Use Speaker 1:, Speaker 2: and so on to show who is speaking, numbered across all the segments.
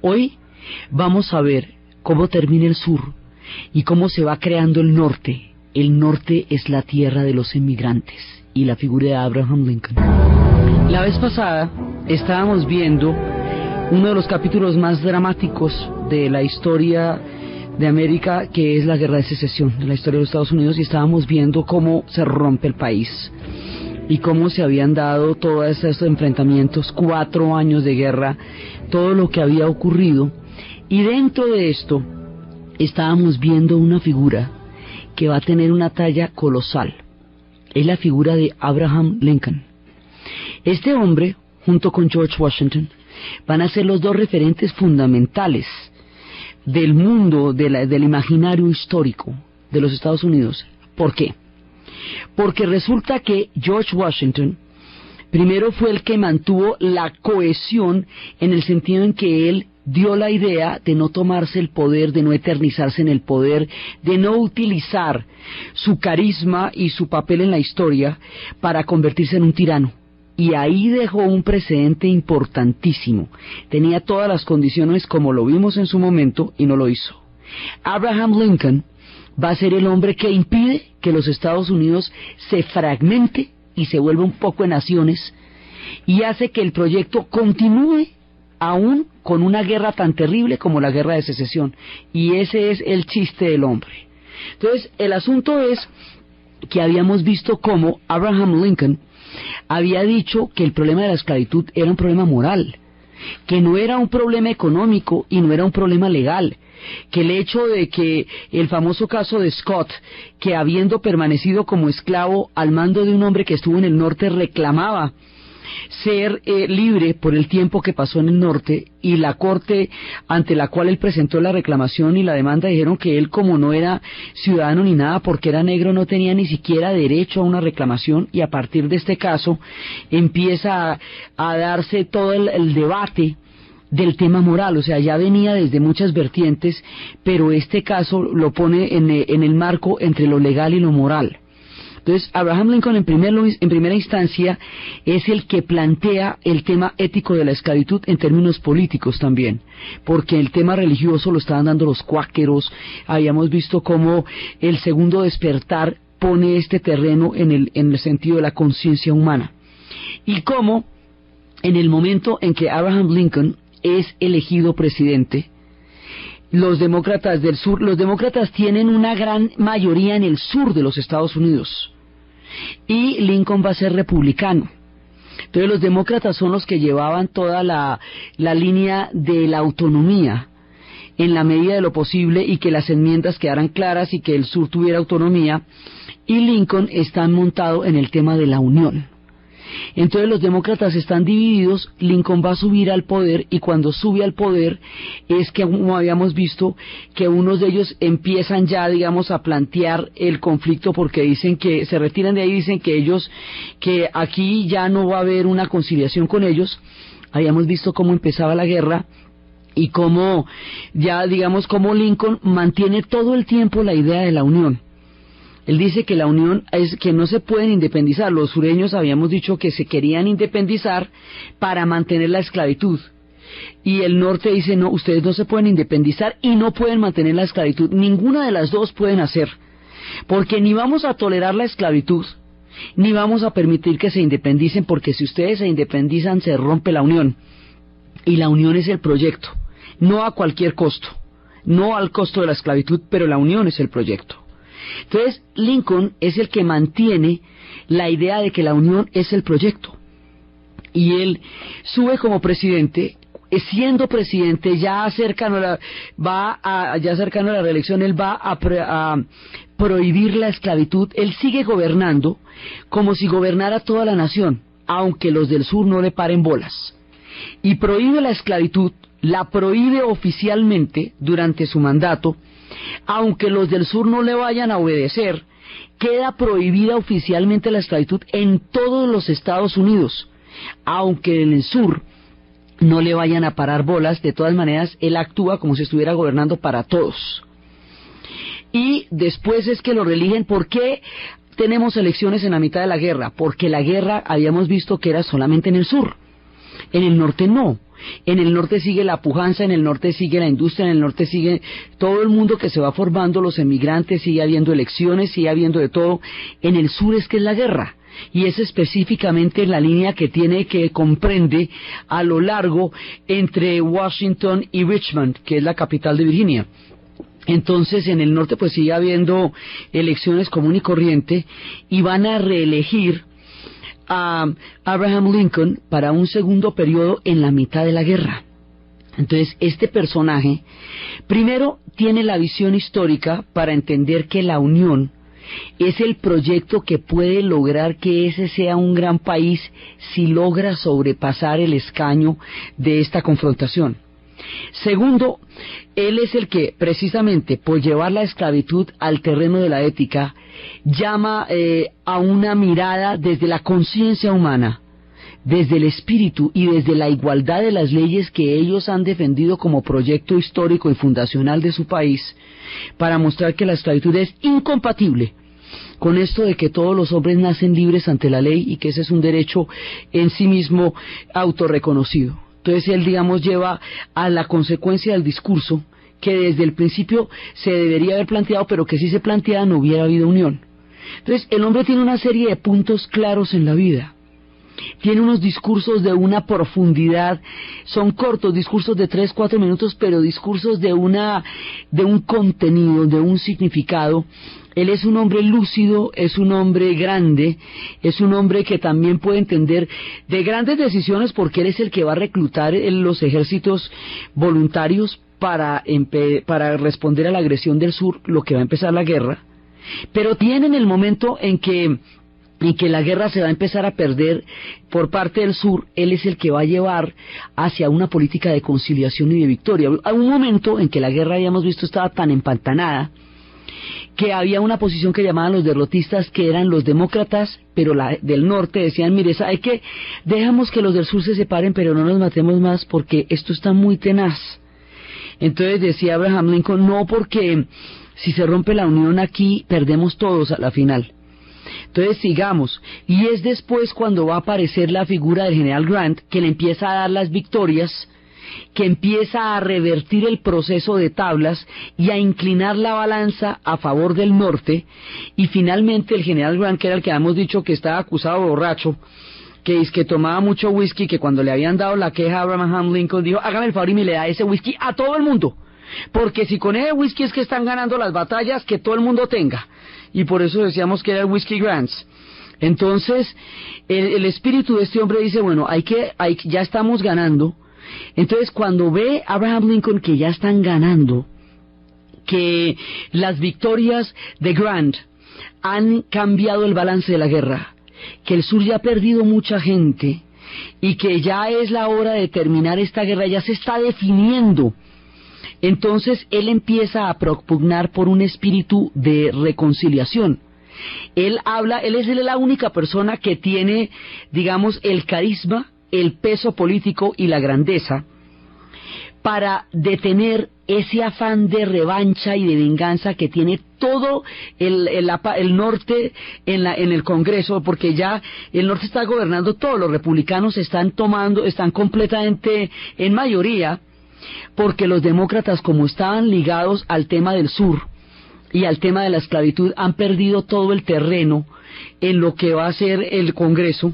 Speaker 1: Hoy vamos a ver cómo termina el sur y cómo se va creando el norte. El norte es la tierra de los inmigrantes y la figura de Abraham Lincoln. La vez pasada estábamos viendo uno de los capítulos más dramáticos de la historia de América, que es la Guerra de Secesión, de la historia de los Estados Unidos, y estábamos viendo cómo se rompe el país y cómo se habían dado todos estos enfrentamientos, 4 años de guerra, todo lo que había ocurrido. Y dentro de esto estábamos viendo una figura que va a tener una talla colosal. Es la figura de Abraham Lincoln. Este hombre, junto con George Washington, van a ser los dos referentes fundamentales del mundo, del imaginario histórico de los Estados Unidos. ¿Por qué? Porque resulta que George Washington primero fue el que mantuvo la cohesión, en el sentido en que él dio la idea de no tomarse el poder, de no eternizarse en el poder, de no utilizar su carisma y su papel en la historia para convertirse en un tirano. Y ahí dejó un precedente importantísimo. Tenía todas las condiciones, como lo vimos en su momento, y no lo hizo. Abraham Lincoln va a ser el hombre que impide que los Estados Unidos se fragmente y se vuelva un poco en naciones, y hace que el proyecto continúe aún con una guerra tan terrible como la Guerra de Secesión. Y ese es el chiste del hombre. Entonces, el asunto es que habíamos visto cómo Abraham Lincoln había dicho que el problema de la esclavitud era un problema moral, que no era un problema económico y no era un problema legal, que el hecho de que el famoso caso de Scott, que habiendo permanecido como esclavo al mando de un hombre que estuvo en el norte, reclamaba ser libre por el tiempo que pasó en el norte, y la corte ante la cual él presentó la reclamación y la demanda dijeron que él, como no era ciudadano ni nada porque era negro, no tenía ni siquiera derecho a una reclamación. Y a partir de este caso empieza a darse todo el debate del tema moral. O sea, ya venía desde muchas vertientes, pero este caso lo pone en el marco entre lo legal y lo moral. Entonces, Abraham Lincoln en primera instancia es el que plantea el tema ético de la esclavitud en términos políticos también, porque el tema religioso lo estaban dando los cuáqueros. Habíamos visto cómo el segundo despertar pone este terreno en el sentido de la conciencia humana, y cómo en el momento en que Abraham Lincoln es elegido presidente, los demócratas del sur, los demócratas tienen una gran mayoría en el sur de los Estados Unidos, y Lincoln va a ser republicano. Entonces los demócratas son los que llevaban toda la línea de la autonomía en la medida de lo posible, y que las enmiendas quedaran claras y que el sur tuviera autonomía, y Lincoln está montado en el tema de la unión. Entonces los demócratas están divididos. Lincoln va a subir al poder, y cuando sube al poder es que, como habíamos visto, que unos de ellos empiezan ya, digamos, a plantear el conflicto, porque dicen que se retiran de ahí, dicen que aquí ya no va a haber una conciliación con ellos. Habíamos visto cómo empezaba la guerra y cómo ya, digamos, cómo Lincoln mantiene todo el tiempo la idea de la unión. Él dice que la unión es que no se pueden independizar. Los sureños habíamos dicho que se querían independizar para mantener la esclavitud, y el norte dice no, ustedes no se pueden independizar y no pueden mantener la esclavitud. Ninguna de las dos pueden hacer, porque ni vamos a tolerar la esclavitud ni vamos a permitir que se independicen, porque si ustedes se independizan se rompe la unión, y la unión es el proyecto, no a cualquier costo, no al costo de la esclavitud, pero la unión es el proyecto. Entonces Lincoln es el que mantiene la idea de que la unión es el proyecto, y él sube como presidente. Siendo presidente, ya cercano a la reelección, él va a prohibir la esclavitud. Él sigue gobernando como si gobernara toda la nación, aunque los del sur no le paren bolas, y prohíbe la esclavitud, la prohíbe oficialmente durante su mandato. Aunque los del sur no le vayan a obedecer, queda prohibida oficialmente la esclavitud en todos los Estados Unidos. Aunque en el sur no le vayan a parar bolas, de todas maneras él actúa como si estuviera gobernando para todos. Y después es que lo reeligen. ¿Por qué tenemos elecciones en la mitad de la guerra? Porque la guerra habíamos visto que era solamente en el sur, en el norte no. en el norte sigue la pujanza, en el norte sigue la industria, en el norte sigue todo el mundo que se va formando, los emigrantes, sigue habiendo elecciones, sigue habiendo de todo. En el sur es que es la guerra, y es específicamente la línea que comprende a lo largo entre Washington y Richmond, que es la capital de Virginia. Entonces en el norte pues sigue habiendo elecciones común y corriente, y van a reelegir a Abraham Lincoln para un segundo periodo en la mitad de la guerra. Entonces este personaje primero tiene la visión histórica para entender que la unión es el proyecto que puede lograr que ese sea un gran país si logra sobrepasar el escaño de esta confrontación. Segundo, él es el que, precisamente por llevar la esclavitud al terreno de la ética, llama a una mirada desde la conciencia humana, desde el espíritu y desde la igualdad de las leyes que ellos han defendido como proyecto histórico y fundacional de su país, para mostrar que la esclavitud es incompatible con esto de que todos los hombres nacen libres ante la ley y que ese es un derecho en sí mismo autorreconocido. Entonces él, digamos, lleva a la consecuencia del discurso que desde el principio se debería haber planteado, pero que si se planteaba no hubiera habido unión. Entonces el hombre tiene una serie de puntos claros en la vida. Tiene unos discursos de una profundidad, son cortos, discursos de 3-4 minutos, pero discursos de un contenido, de un significado. Él es un hombre lúcido, es un hombre grande, es un hombre que también puede entender de grandes decisiones, porque él es el que va a reclutar en los ejércitos voluntarios para responder a la agresión del sur, lo que va a empezar la guerra. Pero tiene en el momento en que la guerra se va a empezar a perder por parte del sur, él es el que va a llevar hacia una política de conciliación y de victoria. Hay un momento en que la guerra, ya hemos visto, estaba tan empantanada que había una posición que llamaban los derrotistas, que eran los demócratas, pero del norte decían, mire, ¿sabe qué? Dejamos que los del sur se separen, pero no nos matemos más porque esto está muy tenaz. Entonces decía Abraham Lincoln, no, porque si se rompe la unión aquí, perdemos todos a la final. Entonces sigamos, y es después cuando va a aparecer la figura del general Grant, que le empieza a dar las victorias, que empieza a revertir el proceso de tablas y a inclinar la balanza a favor del norte, y finalmente el general Grant, que era el que habíamos dicho que estaba acusado borracho, que es que tomaba mucho whisky, que cuando le habían dado la queja a Abraham Lincoln dijo, hágame el favor y me le da ese whisky a todo el mundo, porque si con ese whisky es que están ganando las batallas, que todo el mundo tenga. Y por eso decíamos que era el Whisky Grants. Entonces el espíritu de este hombre dice, bueno, ya estamos ganando. Entonces cuando ve a Abraham Lincoln que ya están ganando, que las victorias de Grant han cambiado el balance de la guerra, que el sur ya ha perdido mucha gente y que ya es la hora de terminar esta guerra, ya se está definiendo. Entonces él empieza a propugnar por un espíritu de reconciliación. Él es la única persona que tiene, digamos, el carisma, el peso político y la grandeza para detener ese afán de revancha y de venganza que tiene todo el norte en el Congreso, porque ya el norte está gobernando todo, los republicanos están completamente en mayoría, porque los demócratas, como estaban ligados al tema del sur y al tema de la esclavitud, han perdido todo el terreno en lo que va a ser el Congreso.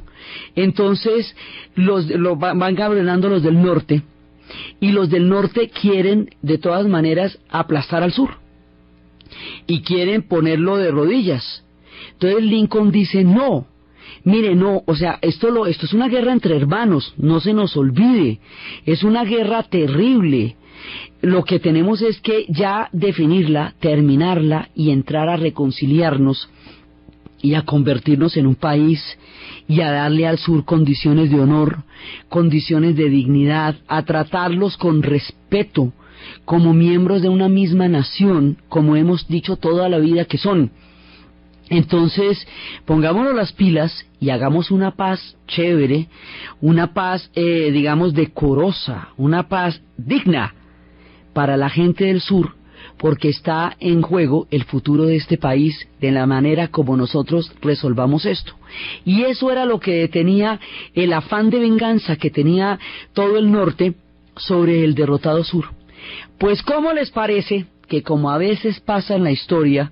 Speaker 1: Entonces van gobernando los del norte, y los del norte quieren de todas maneras aplastar al sur y quieren ponerlo de rodillas. Entonces Lincoln dice, no, mire, no, o sea, esto es una guerra entre hermanos, no se nos olvide, es una guerra terrible. Lo que tenemos es que ya definirla, terminarla y entrar a reconciliarnos y a convertirnos en un país y a darle al sur condiciones de honor, condiciones de dignidad, a tratarlos con respeto, como miembros de una misma nación, como hemos dicho toda la vida que son. Entonces, pongámonos las pilas y hagamos una paz chévere, una paz, digamos, decorosa, una paz digna para la gente del sur, porque está en juego el futuro de este país, de la manera como nosotros resolvamos esto. Y eso era lo que detenía el afán de venganza que tenía todo el norte sobre el derrotado sur. Pues ¿cómo les parece que, como a veces pasa en la historia,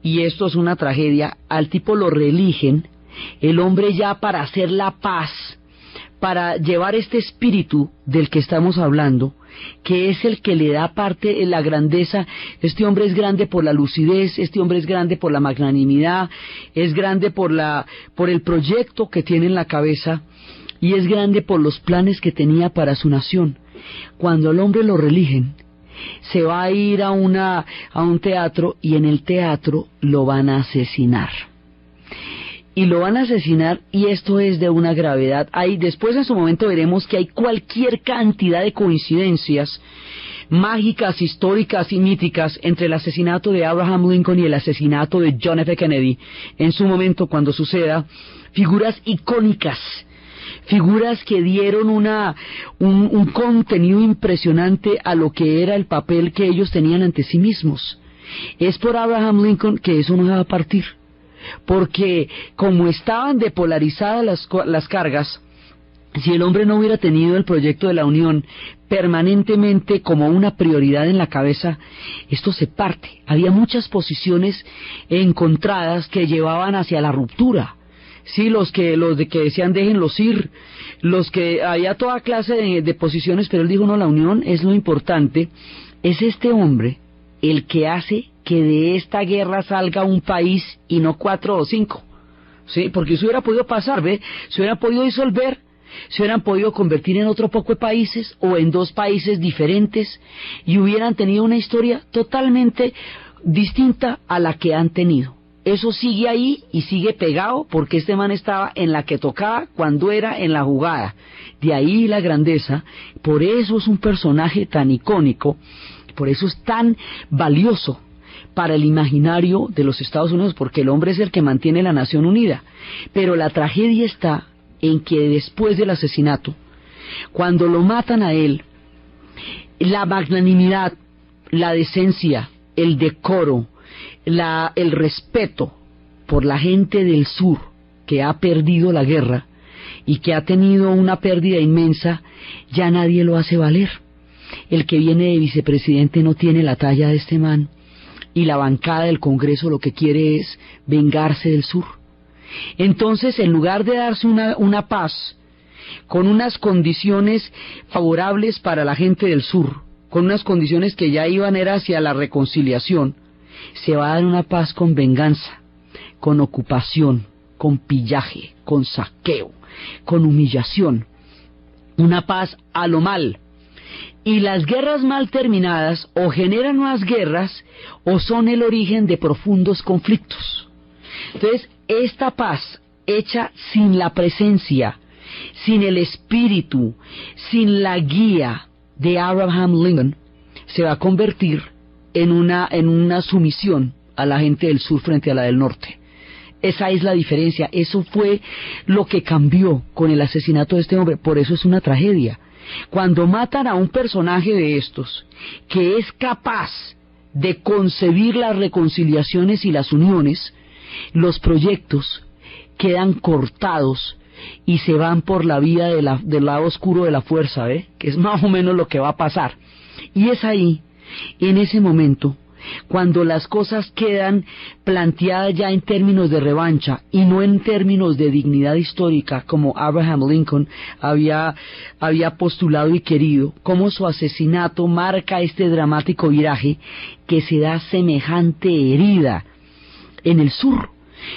Speaker 1: y esto es una tragedia, al tipo lo reeligen, el hombre ya para hacer la paz, para llevar este espíritu del que estamos hablando, que es el que le da parte de la grandeza? Este hombre es grande por la lucidez, este hombre es grande por la magnanimidad, es grande por el proyecto que tiene en la cabeza, y es grande por los planes que tenía para su nación. Cuando al hombre lo reeligen, se va a ir a un teatro, y en el teatro lo van a asesinar. Y lo van a asesinar, y esto es de una gravedad. Después en su momento veremos que hay cualquier cantidad de coincidencias mágicas, históricas y míticas entre el asesinato de Abraham Lincoln y el asesinato de John F. Kennedy. En su momento, cuando suceda, figuras icónicas, figuras que dieron un contenido impresionante a lo que era el papel que ellos tenían ante sí mismos. Es por Abraham Lincoln que eso no va a partir, porque como estaban depolarizadas las cargas, si el hombre no hubiera tenido el proyecto de la unión permanentemente como una prioridad en la cabeza, esto se parte. Había muchas posiciones encontradas que llevaban hacia la ruptura. Sí, los que decían déjenlos ir, los que había toda clase de posiciones, pero él dijo no, la unión es lo importante. Es este hombre el que hace que de esta guerra salga un país y no 4 o 5, sí, porque eso hubiera podido pasar, se hubieran podido disolver, se hubieran podido convertir en otro poco de países o en 2 países diferentes, y hubieran tenido una historia totalmente distinta a la que han tenido. Eso sigue ahí y sigue pegado, porque este man estaba en la que tocaba cuando era en la jugada. De ahí la grandeza. Por eso es un personaje tan icónico, por eso es tan valioso para el imaginario de los Estados Unidos, porque el hombre es el que mantiene la nación unida. Pero la tragedia está en que después del asesinato, cuando lo matan a él, la magnanimidad, la decencia, el decoro, el respeto por la gente del sur que ha perdido la guerra y que ha tenido una pérdida inmensa, ya nadie lo hace valer. El que viene de vicepresidente no tiene la talla de este man, y la bancada del Congreso lo que quiere es vengarse del sur. Entonces, en lugar de darse una paz con unas condiciones favorables para la gente del sur, con unas condiciones que ya iban hacia la reconciliación, se va a dar una paz con venganza, con ocupación, con pillaje, con saqueo, con humillación, una paz a lo mal. Y las guerras mal terminadas o generan nuevas guerras o son el origen de profundos conflictos. Entonces, esta paz hecha sin la presencia, sin el espíritu, sin la guía de Abraham Lincoln, se va a convertir en una sumisión a la gente del sur frente a la del norte. Esa es la diferencia. Eso fue lo que cambió con el asesinato de este hombre. Por eso es una tragedia. Cuando matan a un personaje de estos, que es capaz de concebir las reconciliaciones y las uniones, los proyectos quedan cortados y se van por la vía del lado oscuro de la fuerza, que es más o menos lo que va a pasar. Y es ahí, en ese momento, cuando las cosas quedan planteadas ya en términos de revancha y no en términos de dignidad histórica, como Abraham Lincoln había postulado y querido, como su asesinato marca este dramático viraje que se da semejante herida en el sur.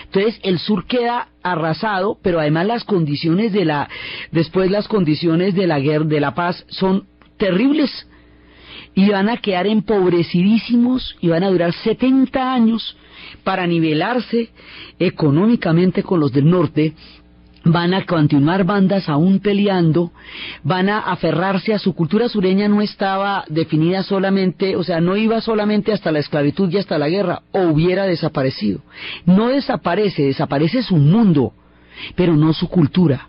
Speaker 1: Entonces el sur queda arrasado, pero además las condiciones de la guerra, de la paz, son terribles. Y van a quedar empobrecidísimos y van a durar 70 años para nivelarse económicamente con los del norte. Van a continuar bandas aún peleando, van a aferrarse a su cultura sureña. No estaba definida solamente, o sea, no iba solamente hasta la esclavitud y hasta la guerra, o hubiera desaparecido. No desaparece su mundo, pero no su cultura.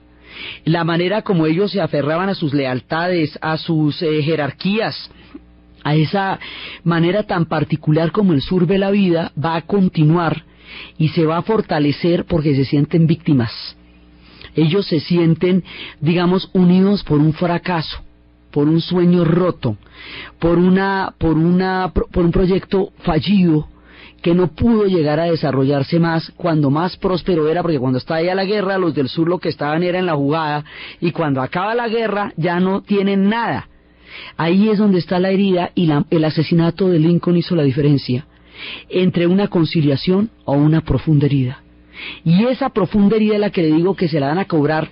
Speaker 1: La manera como ellos se aferraban a sus lealtades, a sus jerarquías, a esa manera tan particular como el sur ve la vida, va a continuar y se va a fortalecer porque se sienten víctimas. Ellos se sienten, digamos, unidos por un fracaso, por un sueño roto, por un proyecto fallido que no pudo llegar a desarrollarse más cuando más próspero era, porque cuando estalla la guerra los del sur lo que estaban era en la jugada, y cuando acaba la guerra ya no tienen nada. Ahí es donde está la herida, y el asesinato de Lincoln hizo la diferencia entre una conciliación o una profunda herida. Y esa profunda herida es la que le digo que se la van a cobrar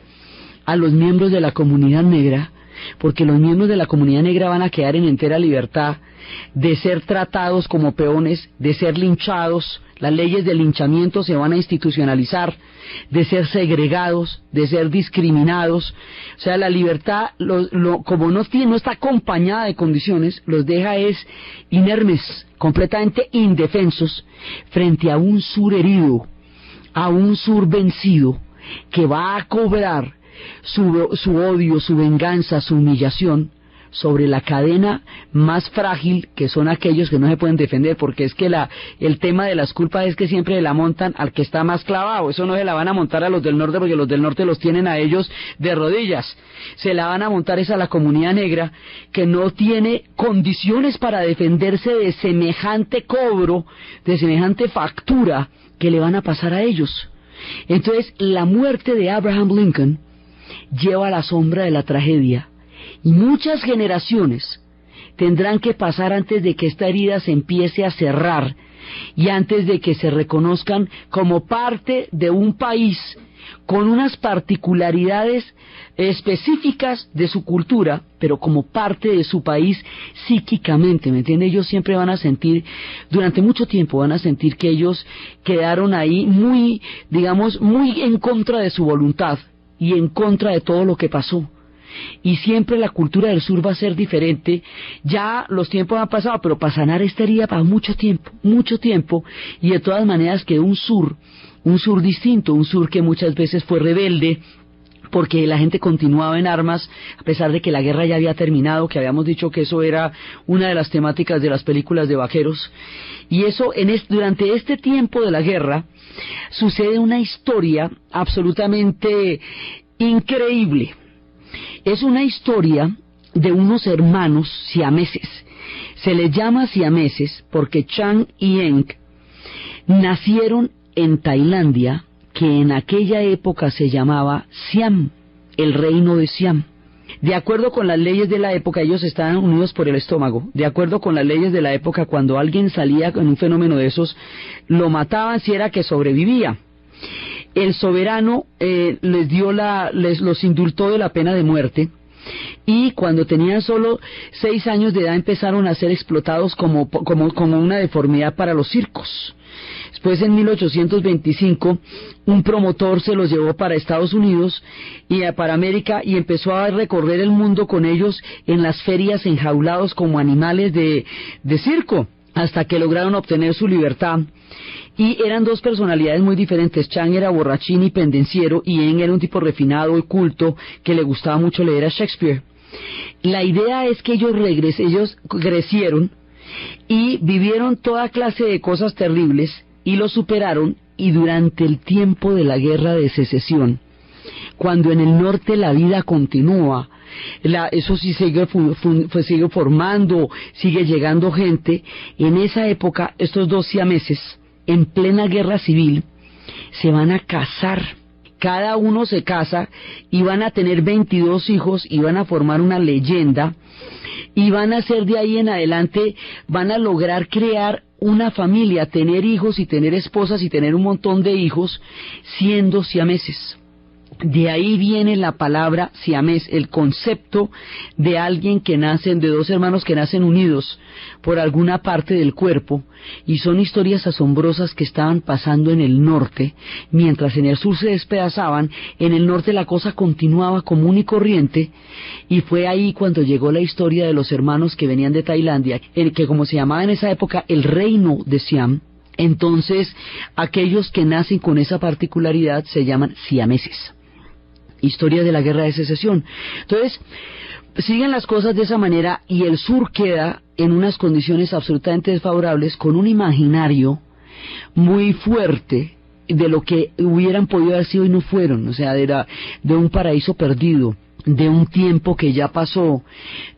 Speaker 1: a los miembros de la comunidad negra, porque los miembros de la comunidad negra van a quedar en entera libertad de ser tratados como peones, de ser linchados, las leyes de linchamiento se van a institucionalizar, de ser segregados, de ser discriminados. O sea, la libertad, como no está acompañada de condiciones, los deja inermes, completamente indefensos, frente a un sur herido, a un sur vencido, que va a cobrar su odio, su venganza, su humillación sobre la cadena más frágil, que son aquellos que no se pueden defender, porque es que el tema de las culpas es que siempre la montan al que está más clavado. Eso no se la van a montar a los del norte, porque los del norte los tienen a ellos de rodillas. Se la van a montar a la comunidad negra, que no tiene condiciones para defenderse de semejante cobro, de semejante factura que le van a pasar a ellos. Entonces, la muerte de Abraham Lincoln lleva la sombra de la tragedia, y muchas generaciones tendrán que pasar antes de que esta herida se empiece a cerrar y antes de que se reconozcan como parte de un país con unas particularidades específicas de su cultura, pero como parte de su país psíquicamente, ¿me entiende? Ellos siempre van a sentir, durante mucho tiempo van a sentir que ellos quedaron ahí muy, digamos, muy en contra de su voluntad y en contra de todo lo que pasó. Y siempre la cultura del sur va a ser diferente. Ya los tiempos han pasado, pero para sanar esta herida para mucho tiempo, y de todas maneras quedó un sur distinto, un sur que muchas veces fue rebelde, porque la gente continuaba en armas, a pesar de que la guerra ya había terminado, que habíamos dicho que eso era una de las temáticas de las películas de vaqueros. Y eso, durante este tiempo de la guerra, sucede una historia absolutamente increíble. Es una historia de unos hermanos siameses. Se les llama siameses porque Chang y Eng nacieron en Tailandia, que en aquella época se llamaba Siam, el reino de Siam. De acuerdo con las leyes de la época, ellos estaban unidos por el estómago. De acuerdo con las leyes de la época, cuando alguien salía con un fenómeno de esos, lo mataban si era que sobrevivía. El soberano los indultó de la pena de muerte, y cuando tenían solo 6 años de edad empezaron a ser explotados como una deformidad para los circos. Después, en 1825, un promotor se los llevó para Estados Unidos y para América, y empezó a recorrer el mundo con ellos en las ferias, enjaulados como animales de circo, hasta que lograron obtener su libertad. Y eran dos personalidades muy diferentes. Chang era borrachín y pendenciero, y Eng era un tipo refinado y culto que le gustaba mucho leer a Shakespeare. La idea es que ellos crecieron y vivieron toda clase de cosas terribles y lo superaron, y durante el tiempo de la guerra de secesión, cuando en el norte la vida continúa, eso sí sigue formando, sigue llegando gente. En esa época, estos dos siameses, en plena guerra civil, se van a casar. Cada uno se casa y van a tener 22 hijos y van a formar una leyenda, y van a ser de ahí en adelante, van a lograr crear una familia, tener hijos y tener esposas y tener un montón de hijos siendo siameses. De ahí viene la palabra siamés, el concepto de alguien que nacen, de dos hermanos que nacen unidos por alguna parte del cuerpo. Y son historias asombrosas que estaban pasando en el norte, mientras en el sur se despedazaban. En el norte la cosa continuaba común y corriente, y fue ahí cuando llegó la historia de los hermanos que venían de Tailandia, en que, como se llamaba en esa época, el reino de Siam. Entonces, aquellos que nacen con esa particularidad se llaman siameses. Historia de la guerra de secesión. Entonces, siguen las cosas de esa manera y el sur queda en unas condiciones absolutamente desfavorables, con un imaginario muy fuerte de lo que hubieran podido haber sido y no fueron, o sea, de un paraíso perdido, de un tiempo que ya pasó,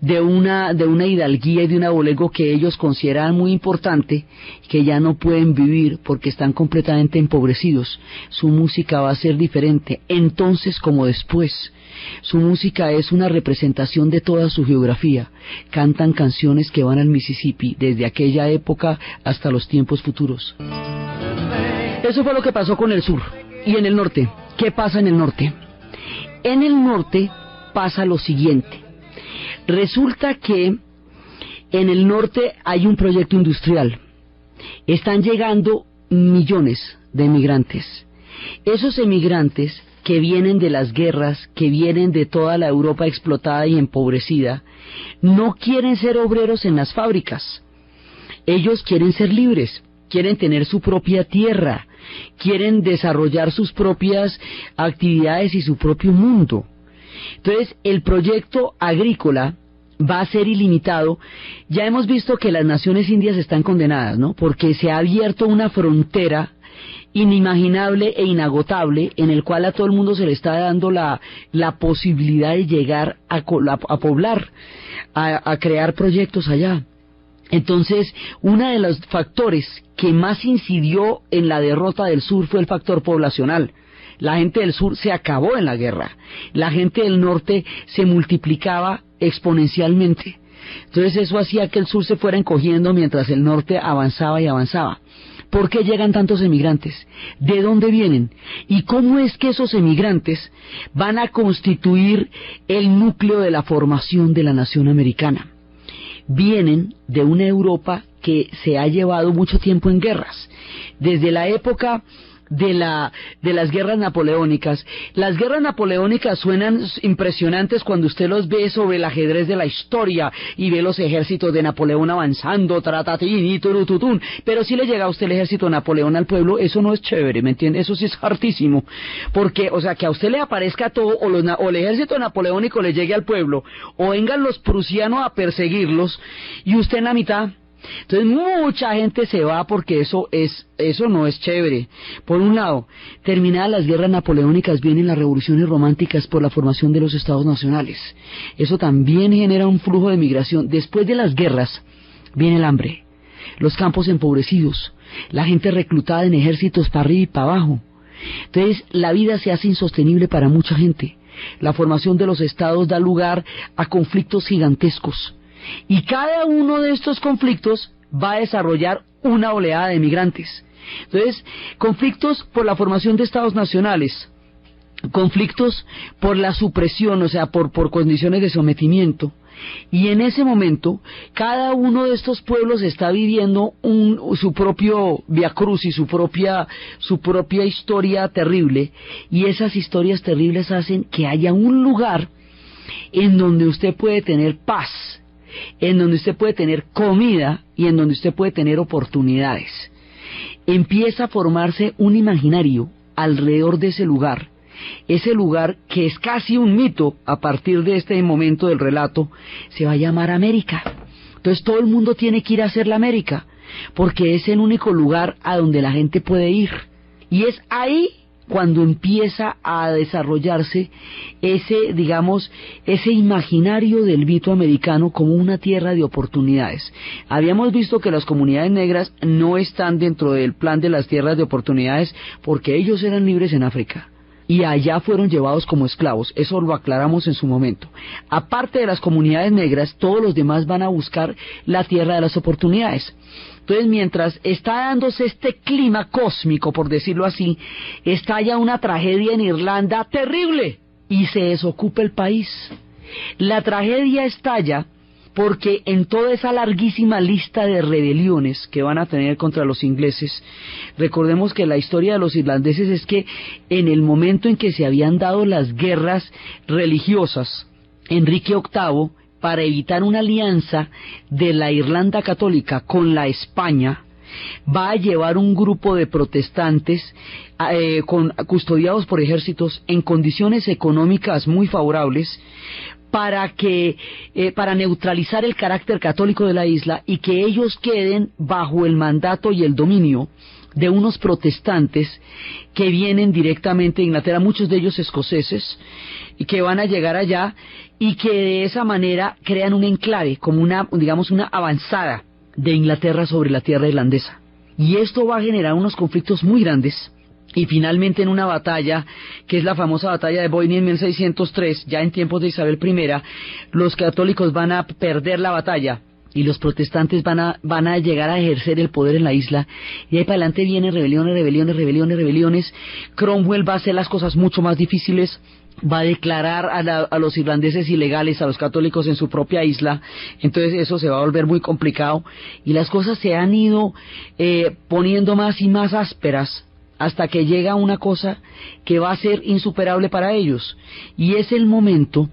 Speaker 1: de una hidalguía y de un abolengo que ellos consideraban muy importante, que ya no pueden vivir porque están completamente empobrecidos. Su música va a ser diferente, entonces como después. Su música es una representación de toda su geografía. Cantan canciones que van al Mississippi desde aquella época hasta los tiempos futuros. Eso fue lo que pasó con el sur. Y en el norte, ¿qué pasa en el norte? En el norte pasa lo siguiente. Resulta que en el norte hay un proyecto industrial. Están llegando millones de emigrantes. Esos emigrantes que vienen de las guerras, que vienen de toda la Europa explotada y empobrecida, no quieren ser obreros en las fábricas. Ellos quieren ser libres, quieren tener su propia tierra, quieren desarrollar sus propias actividades y su propio mundo. Entonces, el proyecto agrícola va a ser ilimitado. Ya hemos visto que las naciones indias están condenadas, ¿no? Porque se ha abierto una frontera inimaginable e inagotable, en el cual a todo el mundo se le está dando la posibilidad de llegar a poblar, a crear proyectos allá. Entonces, uno de los factores que más incidió en la derrota del sur fue el factor poblacional. La gente del sur se acabó en la guerra, la gente del norte se multiplicaba exponencialmente. Entonces eso hacía que el sur se fuera encogiendo mientras el norte avanzaba y avanzaba. ¿Por qué llegan tantos emigrantes? ¿De dónde vienen? ¿Y cómo es que esos emigrantes van a constituir el núcleo de la formación de la nación americana? Vienen de una Europa que se ha llevado mucho tiempo en guerras. Desde la época de las guerras napoleónicas. Las guerras napoleónicas suenan impresionantes cuando usted los ve sobre el ajedrez de la historia y ve los ejércitos de Napoleón avanzando, tratatín y turututún, pero si le llega a usted el ejército de Napoleón al pueblo, eso no es chévere, ¿me entiende? Eso sí es hartísimo, porque, o sea, que a usted le aparezca todo, o el ejército napoleónico le llegue al pueblo, o vengan los prusianos a perseguirlos, y usted en la mitad. Entonces mucha gente se va porque eso no es chévere. Por un lado, terminadas las guerras napoleónicas, vienen las revoluciones románticas por la formación de los estados nacionales. Eso también genera un flujo de migración. Después de las guerras viene el hambre, los campos empobrecidos, la gente reclutada en ejércitos para arriba y para abajo. Entonces la vida se hace insostenible para mucha gente. La formación de los estados da lugar a conflictos gigantescos. Y cada uno de estos conflictos va a desarrollar una oleada de migrantes. Entonces, conflictos por la formación de estados nacionales, conflictos por la supresión, o sea, por condiciones de sometimiento. Y en ese momento, cada uno de estos pueblos está viviendo su propio viacrucis, su propia historia terrible. Y esas historias terribles hacen que haya un lugar en donde usted puede tener paz, en donde usted puede tener comida y en donde usted puede tener oportunidades. Empieza a formarse un imaginario alrededor de ese lugar que es casi un mito. A partir de este momento del relato se va a llamar América. Entonces todo el mundo tiene que ir a hacer la América, porque es el único lugar a donde la gente puede ir, y es ahí cuando empieza a desarrollarse ese imaginario del mito americano como una tierra de oportunidades. Habíamos visto que las comunidades negras no están dentro del plan de las tierras de oportunidades porque ellos eran libres en África y allá fueron llevados como esclavos. Eso lo aclaramos en su momento. Aparte de las comunidades negras, todos los demás van a buscar la tierra de las oportunidades. Entonces, mientras está dándose este clima cósmico, por decirlo así, estalla una tragedia en Irlanda terrible y se desocupa el país. La tragedia estalla porque en toda esa larguísima lista de rebeliones que van a tener contra los ingleses, recordemos que la historia de los irlandeses es que en el momento en que se habían dado las guerras religiosas, Enrique VIII, para evitar una alianza de la Irlanda católica con la España, va a llevar un grupo de protestantes custodiados por ejércitos en condiciones económicas muy favorables para neutralizar el carácter católico de la isla y que ellos queden bajo el mandato y el dominio de unos protestantes que vienen directamente de Inglaterra, muchos de ellos escoceses, y que van a llegar allá y que de esa manera crean un enclave, como una avanzada de Inglaterra sobre la tierra irlandesa. Y esto va a generar unos conflictos muy grandes. Y finalmente en una batalla, que es la famosa batalla de Boyne en 1603, ya en tiempos de Isabel I, los católicos van a perder la batalla y los protestantes van a llegar a ejercer el poder en la isla, y ahí para adelante vienen rebeliones. Cromwell va a hacer las cosas mucho más difíciles, va a declarar a los irlandeses ilegales, a los católicos en su propia isla, entonces eso se va a volver muy complicado, y las cosas se han ido poniendo más y más ásperas, hasta que llega una cosa que va a ser insuperable para ellos, y es el momento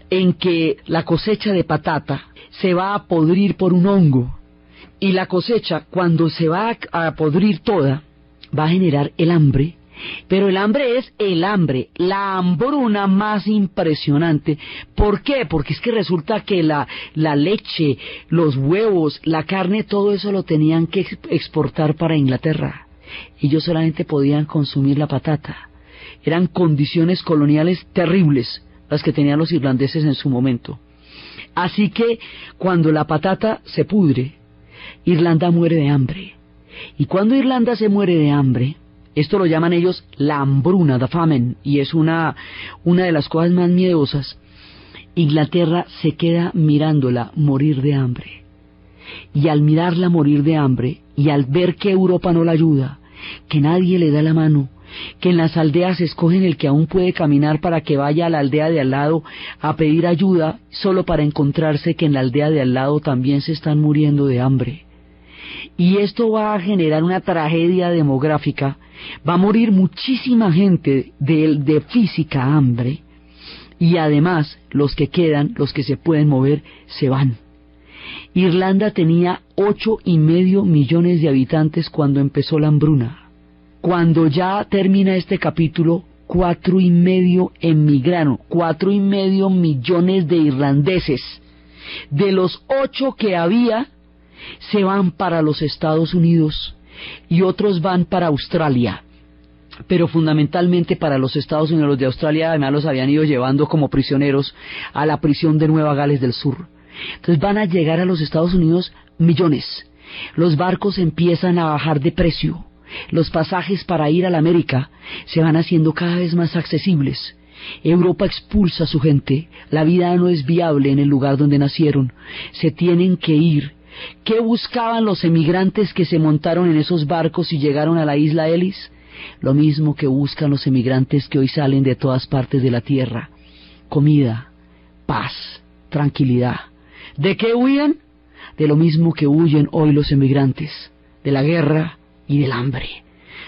Speaker 1: en que la cosecha de patata se va a podrir por un hongo, y la cosecha, cuando se va a podrir toda, va a generar el hambre, pero el hambre es el hambre, la hambruna más impresionante. ¿Por qué? Porque es que resulta que la leche, los huevos, la carne, todo eso lo tenían que exportar para Inglaterra. Ellos solamente podían consumir la patata. Eran condiciones coloniales terribles las que tenían los irlandeses en su momento. Así que cuando la patata se pudre, Irlanda muere de hambre. Y cuando Irlanda se muere de hambre, esto lo llaman ellos la hambruna, the famine, y es una de las cosas más miedosas. Inglaterra se queda mirándola morir de hambre. Y al mirarla morir de hambre, y al ver que Europa no la ayuda, que nadie le da la mano, que en las aldeas escogen el que aún puede caminar para que vaya a la aldea de al lado a pedir ayuda, solo para encontrarse que en la aldea de al lado también se están muriendo de hambre. Y esto va a generar una tragedia demográfica, va a morir muchísima gente de física hambre, y además los que quedan, los que se pueden mover, se van. Irlanda tenía 8,5 millones de habitantes cuando empezó la hambruna. Cuando ya termina este capítulo, 4,5 emigraron, 4,5 millones de irlandeses. De los 8 que había, se van para los Estados Unidos y otros van para Australia, pero fundamentalmente para los Estados Unidos. Los de Australia además los habían ido llevando como prisioneros a la prisión de Nueva Gales del Sur. Entonces van a llegar a los Estados Unidos millones. Los barcos empiezan a bajar de precio. Los pasajes para ir a la América se van haciendo cada vez más accesibles. Europa expulsa a su gente. La vida no es viable en el lugar donde nacieron. Se tienen que ir. ¿Qué buscaban los emigrantes que se montaron en esos barcos y llegaron a la isla Ellis? Lo mismo que buscan los emigrantes que hoy salen de todas partes de la tierra: comida, paz, tranquilidad. ¿De qué huían? De lo mismo que huyen hoy los emigrantes, de la guerra y del hambre.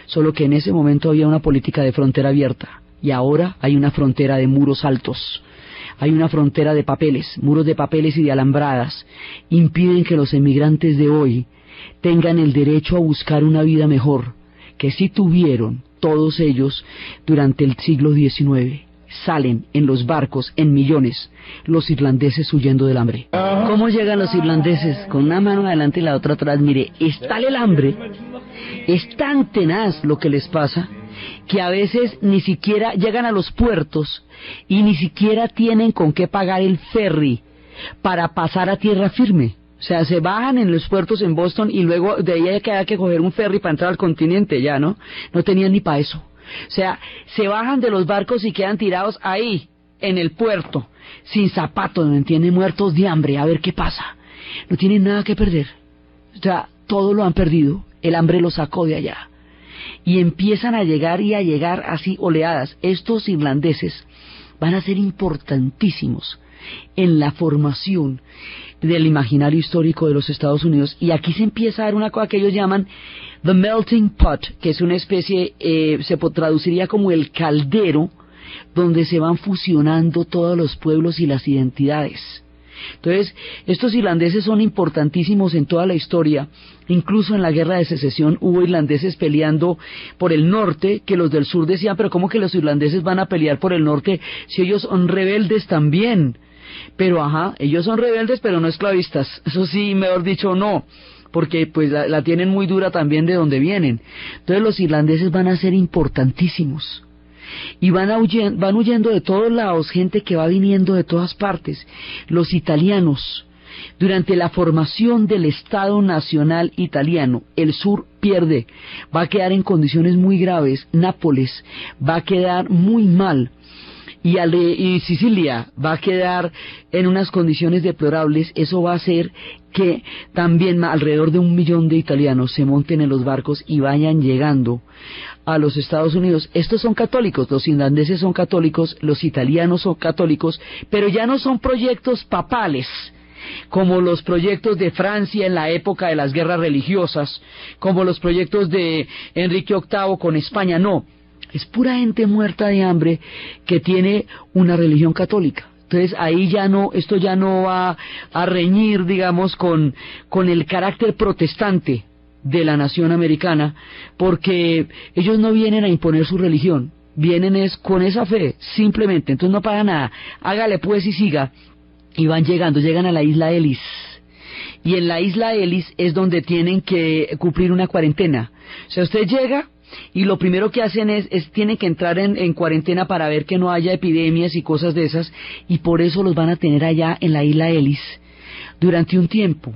Speaker 1: Solo que en ese momento había una política de frontera abierta, y ahora hay una frontera de muros altos. Hay una frontera de papeles, muros de papeles y de alambradas. Impiden que los emigrantes de hoy tengan el derecho a buscar una vida mejor, que sí tuvieron todos ellos durante el siglo XIX. Salen en los barcos en millones los irlandeses huyendo del hambre. ¿Cómo llegan los irlandeses? Con una mano adelante y la otra atrás. Mire, es tal el hambre, es tan tenaz lo que les pasa, que a veces ni siquiera llegan a los puertos y ni siquiera tienen con qué pagar el ferry para pasar a tierra firme. O sea, se bajan en los puertos en Boston y luego de ahí hay que coger un ferry para entrar al continente, ya, ¿no? No tenían ni para eso. O sea, se bajan de los barcos y quedan tirados ahí, en el puerto, sin zapatos, ¿me entienden? Muertos de hambre, a ver qué pasa. No tienen nada que perder. O sea, todo lo han perdido. El hambre los sacó de allá. Y empiezan a llegar así oleadas. Estos irlandeses van a ser importantísimos en la formación del imaginario histórico de los Estados Unidos. Y aquí se empieza a dar una cosa que ellos llaman the melting pot, que es una especie, se traduciría como el caldero, donde se van fusionando todos los pueblos y las identidades. Entonces, estos irlandeses son importantísimos en toda la historia. Incluso en la guerra de secesión hubo irlandeses peleando por el norte, que los del sur decían, pero ¿cómo que los irlandeses van a pelear por el norte si ellos son rebeldes también? Pero ajá, ellos son rebeldes pero no esclavistas, eso sí, mejor dicho, no, porque pues la tienen muy dura también de donde vienen. Entonces los irlandeses van a ser importantísimos. Y van huyendo de todos lados, gente que va viniendo de todas partes. Los italianos, durante la formación del Estado Nacional Italiano, el sur pierde, va a quedar en condiciones muy graves, Nápoles va a quedar muy mal, y Sicilia va a quedar en unas condiciones deplorables. Eso va a hacer que también alrededor de 1 millón de italianos se monten en los barcos y vayan llegando a los Estados Unidos. Estos son católicos, los irlandeses son católicos, los italianos son católicos, pero ya no son proyectos papales, como los proyectos de Francia en la época de las guerras religiosas, como los proyectos de Enrique VIII con España, no. Es pura gente muerta de hambre que tiene una religión católica. Entonces ahí ya no, esto ya no va a reñir, digamos, con el carácter protestante de la nación americana, porque ellos no vienen a imponer su religión, vienen es con esa fe, simplemente. Entonces no paga nada, hágale pues y siga, y van llegando, llegan a la isla Ellis. Y en la isla Ellis es donde tienen que cumplir una cuarentena. O sea, usted llega y lo primero que hacen es tienen que entrar en cuarentena para ver que no haya epidemias y cosas de esas, y por eso los van a tener allá en la isla Ellis durante un tiempo.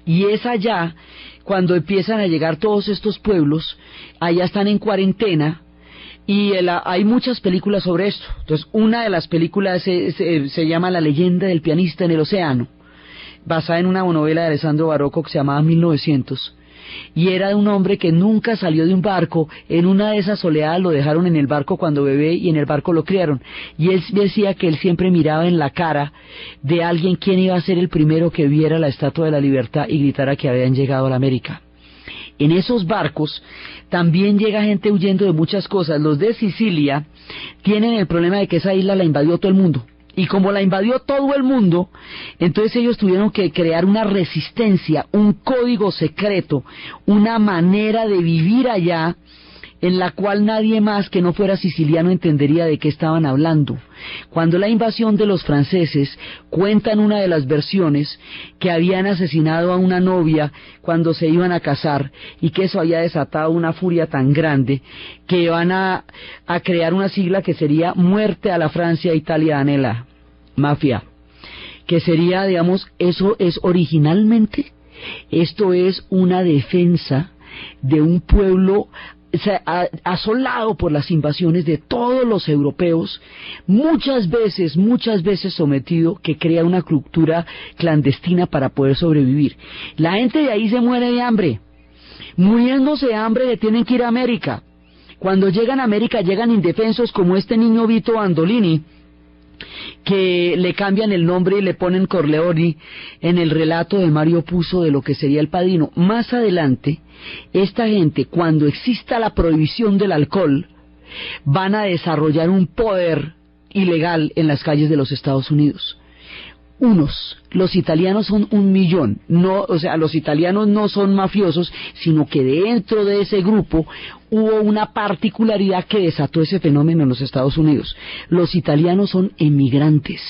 Speaker 1: Y es allá cuando empiezan a llegar todos estos pueblos, allá están en cuarentena, y hay muchas películas sobre esto. Entonces una de las películas se llama La leyenda del pianista en el océano, basada en una novela de Alessandro Barocco que se llamaba 1900, y era de un hombre que nunca salió de un barco. En una de esas oleadas lo dejaron en el barco cuando bebé y en el barco lo criaron, y él decía que él siempre miraba en la cara de alguien quién iba a ser el primero que viera la Estatua de la Libertad y gritara que habían llegado a la América. En esos barcos también llega gente huyendo de muchas cosas. Los de Sicilia tienen el problema de que esa isla la invadió todo el mundo, y como la invadió todo el mundo, entonces ellos tuvieron que crear una resistencia, un código secreto, una manera de vivir allá en la cual nadie más que no fuera siciliano entendería de qué estaban hablando. Cuando la invasión de los franceses, cuentan una de las versiones que habían asesinado a una novia cuando se iban a casar, y que eso había desatado una furia tan grande que van a crear una sigla que sería Muerte a la Francia Italiana, la mafia, que sería, digamos, eso es originalmente, esto es una defensa de un pueblo asolado por las invasiones de todos los europeos, muchas veces sometido, que crea una cultura clandestina para poder sobrevivir. La gente de ahí se muere de hambre, muriéndose de hambre le tienen que ir a América. Cuando llegan a América llegan indefensos, como este niño Vito Andolini, que le cambian el nombre y le ponen Corleone en el relato de Mario Puzo de lo que sería El Padrino. Más adelante, esta gente, cuando exista la prohibición del alcohol, van a desarrollar un poder ilegal en las calles de los Estados Unidos. Los italianos son 1 millón, no, o sea, los italianos no son mafiosos, sino que dentro de ese grupo hubo una particularidad que desató ese fenómeno en los Estados Unidos. Los italianos son emigrantes,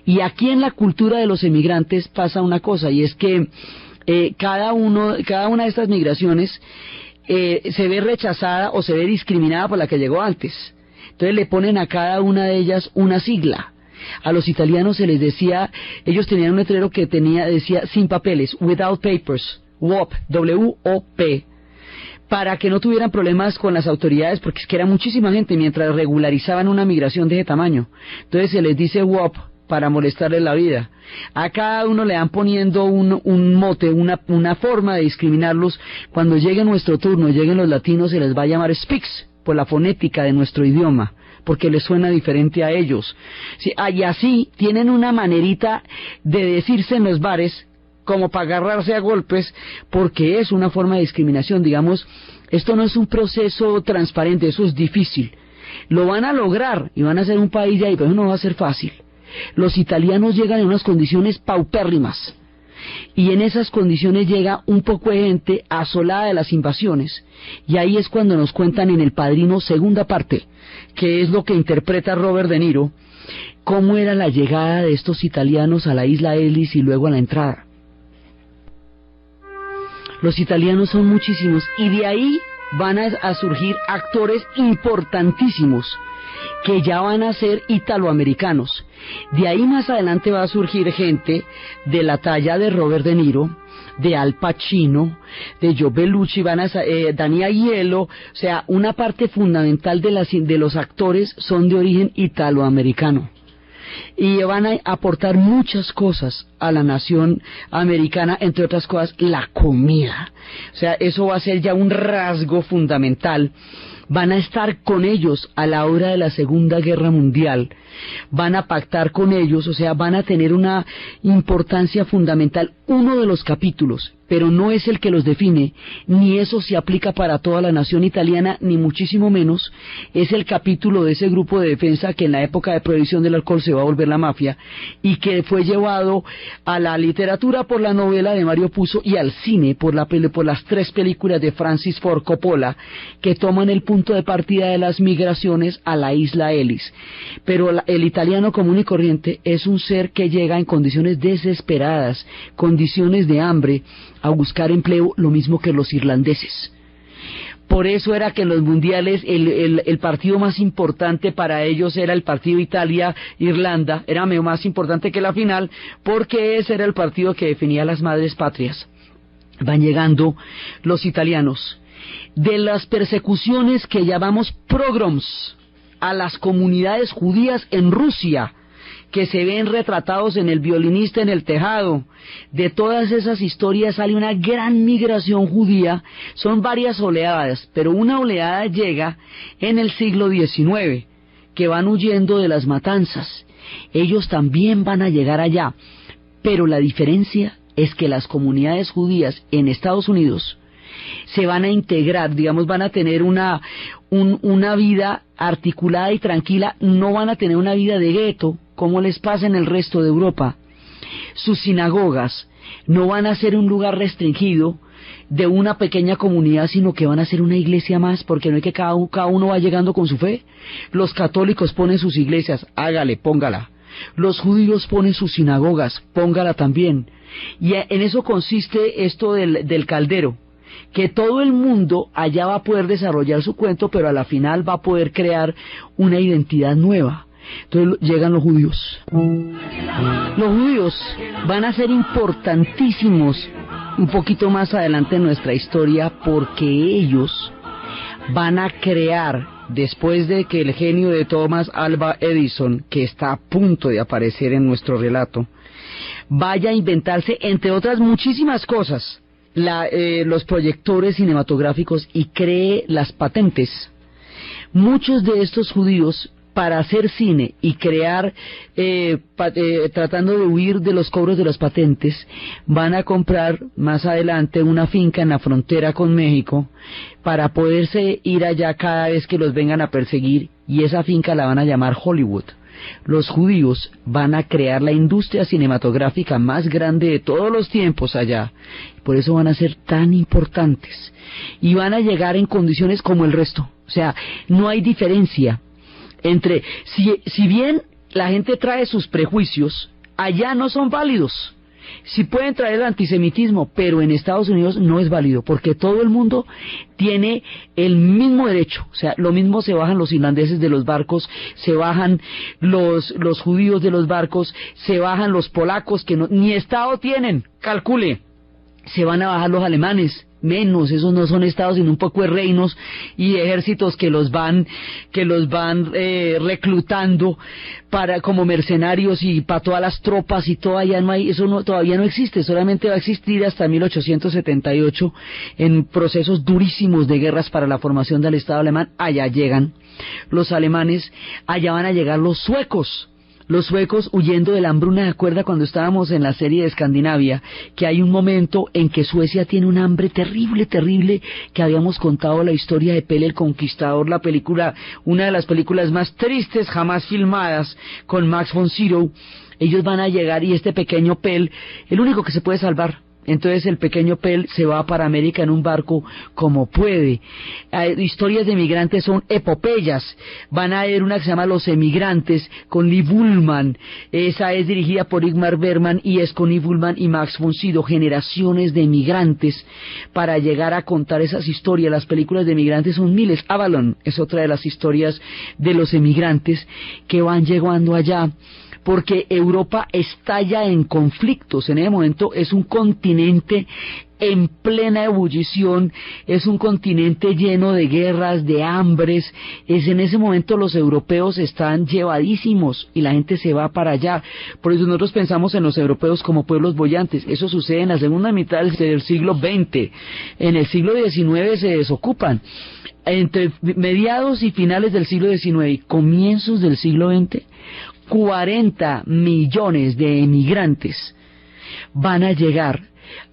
Speaker 1: y aquí en la cultura de los emigrantes pasa una cosa, y es que cada una de estas migraciones se ve rechazada o se ve discriminada por la que llegó antes. Entonces le ponen a cada una de ellas una sigla. A los italianos se les decía, ellos tenían un letrero que decía sin papeles, without papers, WOP, W-O-P, para que no tuvieran problemas con las autoridades, porque es que era muchísima gente mientras regularizaban una migración de ese tamaño. Entonces se les dice WOP para molestarles la vida. A cada uno le van poniendo un mote, una forma de discriminarlos. Cuando llegue nuestro turno, lleguen los latinos, se les va a llamar Speaks, por la fonética de nuestro idioma, porque les suena diferente a ellos. Sí, y así tienen una manerita de decirse en los bares como para agarrarse a golpes, porque es una forma de discriminación. Digamos, esto no es un proceso transparente, eso es difícil. Lo van a lograr y van a ser un país de ahí, pero no va a ser fácil. Los italianos llegan en unas condiciones paupérrimas, y en esas condiciones llega un poco de gente asolada de las invasiones, y ahí es cuando nos cuentan en El Padrino segunda parte, que es lo que interpreta Robert De Niro, cómo era la llegada de estos italianos a la isla Ellis y luego a la entrada. Los italianos son muchísimos y de ahí van a surgir actores importantísimos que ya van a ser italoamericanos. De ahí más adelante va a surgir gente de la talla de Robert De Niro, de Al Pacino, de Joe Bellucci, Danny Aiello. O sea, una parte fundamental de los actores son de origen italoamericano y van a aportar muchas cosas a la nación americana, entre otras cosas la comida. O sea, eso va a ser ya un rasgo fundamental. Van a estar con ellos a la hora de la Segunda Guerra Mundial, van a pactar con ellos, o sea, van a tener una importancia fundamental. Uno de los capítulos, pero no es el que los define, ni eso se aplica para toda la nación italiana, ni muchísimo menos, es el capítulo de ese grupo de defensa que en la época de prohibición del alcohol se va a volver la mafia, y que fue llevado a la literatura por la novela de Mario Puzo y al cine por las 3 películas de Francis Ford Coppola, que toman el punto de partida de las migraciones a la isla Ellis. Pero el italiano común y corriente es un ser que llega en condiciones desesperadas, condiciones de hambre, a buscar empleo, lo mismo que los irlandeses. Por eso era que en los mundiales el partido más importante para ellos era el partido Italia-Irlanda, era más importante que la final, porque ese era el partido que definía las madres patrias. Van llegando los italianos. De las persecuciones que llamamos pogroms a las comunidades judías en Rusia, que se ven retratados en El violinista en el tejado, de todas esas historias sale una gran migración judía. Son varias oleadas, pero una oleada llega en el siglo XIX, que van huyendo de las matanzas. Ellos también van a llegar allá, pero la diferencia es que las comunidades judías en Estados Unidos se van a integrar, digamos, van a tener una vida articulada y tranquila, no van a tener una vida de gueto como les pasa en el resto de Europa. Sus sinagogas no van a ser un lugar restringido de una pequeña comunidad, sino que van a ser una iglesia más, porque no es que cada uno va llegando con su fe. Los católicos ponen sus iglesias, hágale, póngala. Los judíos ponen sus sinagogas, póngala también. Y en eso consiste esto del caldero, que todo el mundo allá va a poder desarrollar su cuento, pero a la final va a poder crear una identidad nueva. Entonces llegan los judíos. Los judíos van a ser importantísimos un poquito más adelante en nuestra historia, porque ellos van a crear, después de que el genio de Thomas Alva Edison, que está a punto de aparecer en nuestro relato, vaya a inventarse, entre otras muchísimas cosas, los proyectores cinematográficos y cree las patentes. Muchos de estos judíos, para hacer cine y crear, tratando de huir de los cobros de las patentes, van a comprar más adelante una finca en la frontera con México para poderse ir allá cada vez que los vengan a perseguir, y esa finca la van a llamar Hollywood. Los judíos van a crear la industria cinematográfica más grande de todos los tiempos allá, por eso van a ser tan importantes y van a llegar en condiciones como el resto. O sea, no hay diferencia entre, si bien la gente trae sus prejuicios, allá no son válidos. Sí pueden traer el antisemitismo, pero en Estados Unidos no es válido, porque todo el mundo tiene el mismo derecho. O sea, lo mismo se bajan los irlandeses de los barcos, se bajan los judíos de los barcos, se bajan los polacos que ni Estado tienen, calcule. Se van a bajar los alemanes, menos, esos no son estados sino un poco de reinos y ejércitos que los van reclutando como mercenarios y para todas las tropas, y todavía no existe, solamente va a existir hasta 1878 en procesos durísimos de guerras para la formación del Estado alemán. Allá llegan los alemanes, allá van a llegar los suecos. Los suecos huyendo de la hambruna. ¿Se acuerda cuando estábamos en la serie de Escandinavia, que hay un momento en que Suecia tiene un hambre terrible, terrible, que habíamos contado la historia de Pele el Conquistador, la película, una de las películas más tristes jamás filmadas, con Max von Sydow? Ellos van a llegar y este pequeño Pele, el único que se puede salvar, Entonces el pequeño Pell se va para América en un barco como puede. Historias de migrantes son epopeyas. Van a ver una que se llama Los Emigrantes con Lee Bullman. Esa es dirigida por Ingmar Bergman y es con Lee Bullman y Max von Sydow. Generaciones de migrantes para llegar a contar esas historias. Las películas de migrantes son miles. Avalon es otra de las historias de los emigrantes que van llegando allá, porque Europa está ya en conflictos. En ese momento es un continente en plena ebullición, es un continente lleno de guerras, de hambres. En ese momento los europeos están llevadísimos y la gente se va para allá. Por eso nosotros pensamos en los europeos como pueblos boyantes. Eso sucede en la segunda mitad del siglo XX. En el siglo XIX se desocupan. Entre mediados y finales del siglo XIX y comienzos del siglo XX, 40 millones de emigrantes van a llegar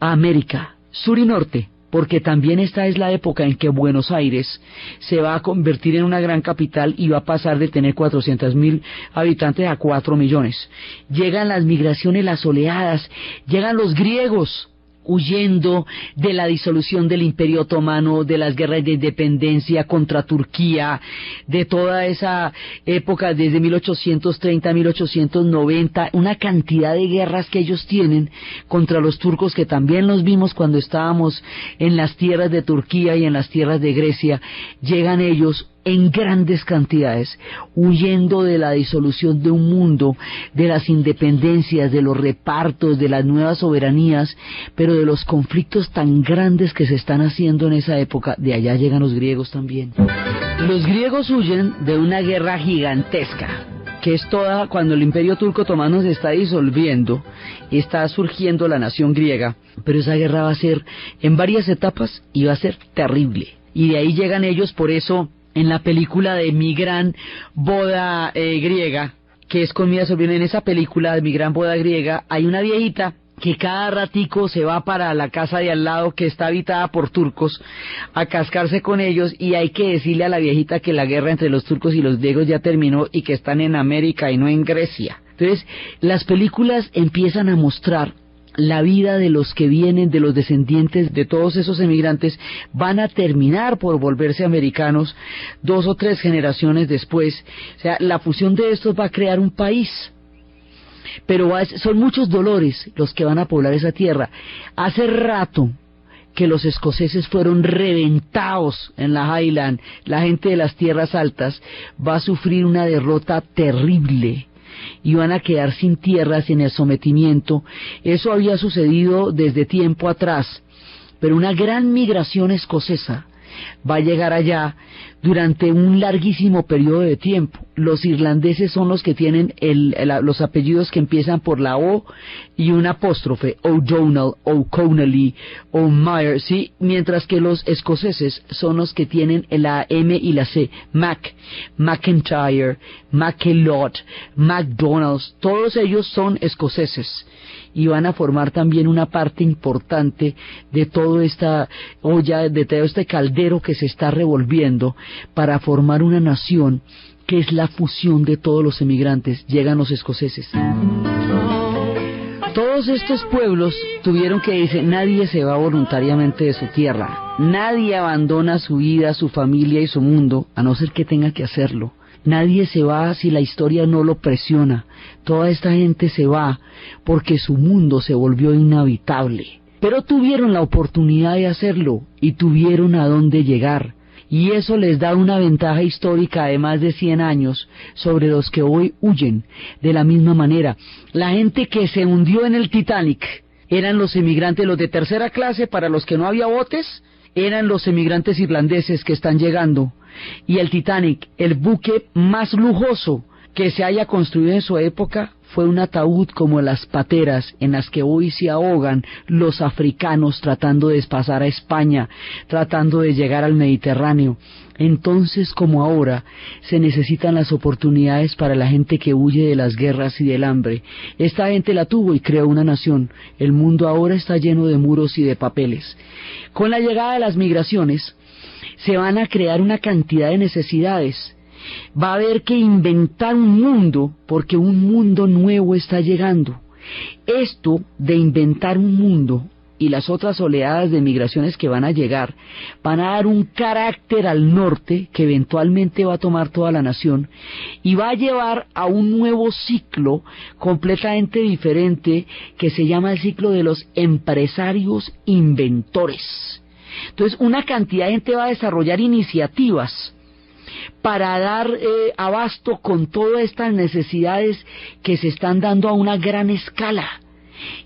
Speaker 1: a América, sur y norte, porque también esta es la época en que Buenos Aires se va a convertir en una gran capital y va a pasar de tener 400.000 habitantes a 4 millones. Llegan las migraciones, las oleadas, llegan los griegos, huyendo de la disolución del Imperio Otomano, de las guerras de independencia contra Turquía, de toda esa época desde 1830 a 1890, una cantidad de guerras que ellos tienen contra los turcos, que también los vimos cuando estábamos en las tierras de Turquía y en las tierras de Grecia. Llegan ellos en grandes cantidades, huyendo de la disolución de un mundo, de las independencias, de los repartos, de las nuevas soberanías, pero de los conflictos tan grandes que se están haciendo en esa época. De allá llegan los griegos también. Los griegos huyen de una guerra gigantesca, que es toda cuando el Imperio Turco Otomano se está disolviendo, está surgiendo la nación griega, pero esa guerra va a ser en varias etapas y va a ser terrible. Y de ahí llegan ellos. Por eso en la película de Mi Gran Boda Griega, que es con Mira Sorvino, en esa película de Mi Gran Boda Griega hay una viejita que cada ratico se va para la casa de al lado, que está habitada por turcos, a cascarse con ellos, y hay que decirle a la viejita que la guerra entre los turcos y los griegos ya terminó y que están en América y no en Grecia. Entonces las películas empiezan a mostrar la vida de los que vienen, de los descendientes de todos esos emigrantes. Van a terminar por volverse americanos 2 o 3 generaciones después. O sea, la fusión de estos va a crear un país, pero son muchos dolores los que van a poblar esa tierra. Hace rato que los escoceses fueron reventados en la Highland. La gente de las tierras altas va a sufrir una derrota terrible y van a quedar sin tierras, en el sometimiento. Eso había sucedido desde tiempo atrás, pero una gran migración escocesa va a llegar allá durante un larguísimo periodo de tiempo. Los irlandeses son los que tienen los apellidos que empiezan por la O y un apóstrofe, O'Donnell, O'Connelly, O'Meara, ¿sí? Mientras que los escoceses son los que tienen la M y la C, McIntyre, McKillott, McDonald's, todos ellos son escoceses y van a formar también una parte importante de toda esta olla, de todo este caldero que se está revolviendo para formar una nación que es la fusión de todos los emigrantes. Llegan los escoceses. Todos estos pueblos tuvieron que decir, nadie se va voluntariamente de su tierra, nadie abandona su vida, su familia y su mundo, a no ser que tenga que hacerlo. Nadie se va si la historia no lo presiona. Toda esta gente se va porque su mundo se volvió inhabitable. Pero tuvieron la oportunidad de hacerlo y tuvieron a dónde llegar. Y eso les da una ventaja histórica de más de 100 años sobre los que hoy huyen. De la misma manera, la gente que se hundió en el Titanic eran los emigrantes, los de tercera clase, para los que no había botes, eran los emigrantes irlandeses que están llegando. Y el Titanic, el buque más lujoso que se haya construido en su época, fue un ataúd como las pateras en las que hoy se ahogan los africanos tratando de pasar a España, tratando de llegar al Mediterráneo. Entonces, como ahora, se necesitan las oportunidades para la gente que huye de las guerras y del hambre. Esta gente la tuvo y creó una nación. El mundo ahora está lleno de muros y de papeles. Con la llegada de las migraciones, se van a crear una cantidad de necesidades. Va a haber que inventar un mundo, porque un mundo nuevo está llegando. Esto de inventar un mundo y las otras oleadas de migraciones que van a llegar van a dar un carácter al norte que eventualmente va a tomar toda la nación y va a llevar a un nuevo ciclo completamente diferente que se llama el ciclo de los empresarios inventores. Entonces, una cantidad de gente va a desarrollar iniciativas para dar abasto con todas estas necesidades que se están dando a una gran escala.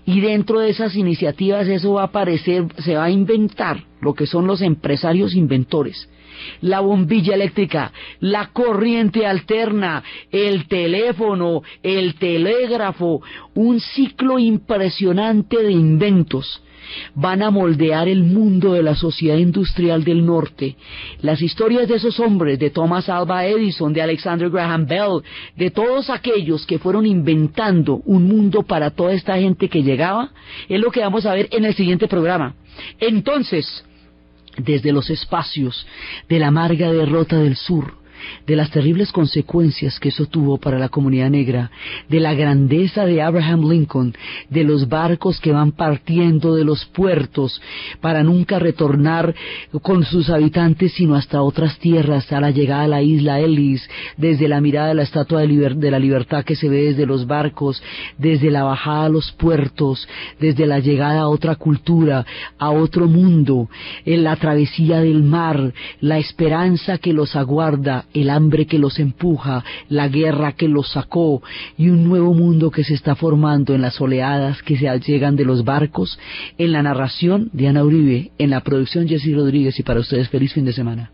Speaker 1: Y dentro de esas iniciativas eso va a aparecer, se va a inventar lo que son los empresarios inventores. La bombilla eléctrica, la corriente alterna, el teléfono, el telégrafo, un ciclo impresionante de inventos. Van a moldear el mundo de la sociedad industrial del norte. Las historias de esos hombres, de Thomas Alva Edison, de Alexander Graham Bell, de todos aquellos que fueron inventando un mundo para toda esta gente que llegaba, es lo que vamos a ver en el siguiente programa. Entonces, desde los espacios de la amarga derrota del sur, de las terribles consecuencias que eso tuvo para la comunidad negra, de la grandeza de Abraham Lincoln, de los barcos que van partiendo de los puertos para nunca retornar con sus habitantes sino hasta otras tierras, a la llegada a la isla Ellis, desde la mirada de la Estatua de la Libertad que se ve desde los barcos, desde la bajada a los puertos, desde la llegada a otra cultura, a otro mundo, en la travesía del mar, la esperanza que los aguarda, el hambre que los empuja, la guerra que los sacó y un nuevo mundo que se está formando en las oleadas que se llegan de los barcos. En la narración, Diana Uribe, en la producción, Jessy Rodríguez, y para ustedes feliz fin de semana.